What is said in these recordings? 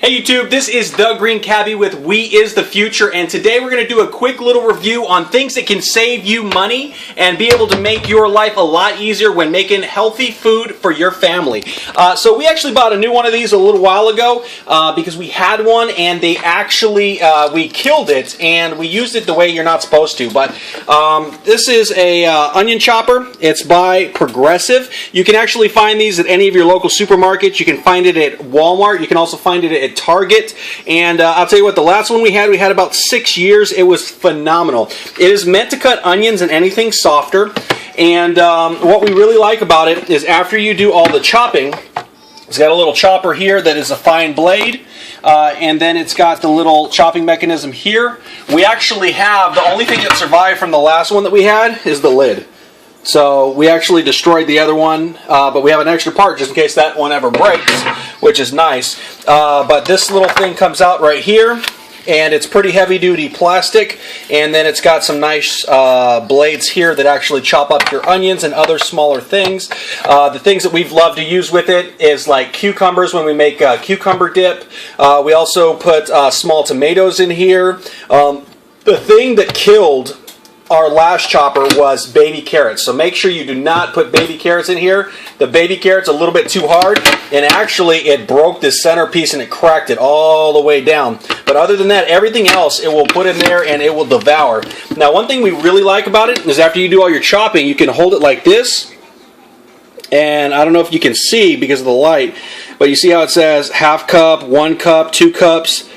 Hey YouTube, this is The Green Cabbie with We Is the Future, and today we're going to do a quick little review on things that can save you money and be able to make your life a lot easier when making healthy food for your family. So we actually bought a new one of these a little while ago because we had one and they actually, we killed it and we used it the way you're not supposed to. But this is a onion chopper. It's by Progressive. You can actually find these at any of your local supermarkets. You can find it at Walmart. You can also find it at Target, and I'll tell you what, the last one we had about 6 years. It was phenomenal. It is meant to cut onions and anything softer, and what we really like about it is after you do all the chopping, it's got a little chopper here that is a fine blade, and then it's got the little chopping mechanism here. We actually have, the only thing that survived from the last one that we had is the lid. So we actually destroyed the other one, but we have an extra part just in case that one ever breaks, which is nice. But this little thing comes out right here, and it's pretty heavy-duty plastic, and then it's got some nice blades here that actually chop up your onions and other smaller things. The things that we've loved to use with it is like cucumbers when we make cucumber dip. We also put small tomatoes in here. The thing that killed our last chopper was baby carrots. So make sure you do not put baby carrots in here. The baby carrot's a little bit too hard, and actually it broke the centerpiece and it cracked it all the way down. But other than that, everything else it will put in there and it will devour. Now, one thing we really like about it is after you do all your chopping, you can hold it like this. And I don't know if you can see because of the light, but you see how it says half cup, 1 cup, 2 cups.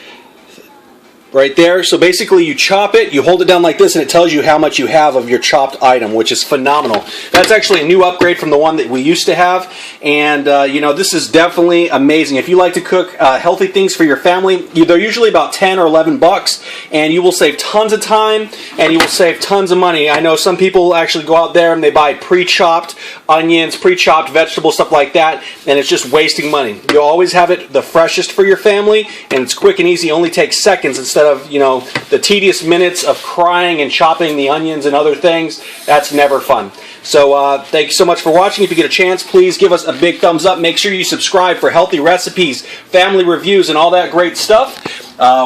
Right there. So basically you chop it, you hold it down like this, and it tells you how much you have of your chopped item, which is phenomenal. That's actually a new upgrade from the one that we used to have, and you know, this is definitely amazing. If you like to cook healthy things for your family, they're usually about 10 or 11 bucks, and you will save tons of time and you will save tons of money. I know some people actually go out there and they buy pre-chopped onions, pre-chopped vegetables, stuff like that, and it's just wasting money. You'll always have it the freshest for your family, and it's quick and easy, only takes seconds instead of, you know, the tedious minutes of crying and chopping the onions and other things. That's never fun. So thank you so much for watching. If you get a chance, please give us a big thumbs up. Make sure you subscribe for healthy recipes, family reviews, and all that great stuff.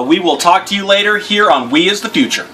We will talk to you later here on We Is the Future.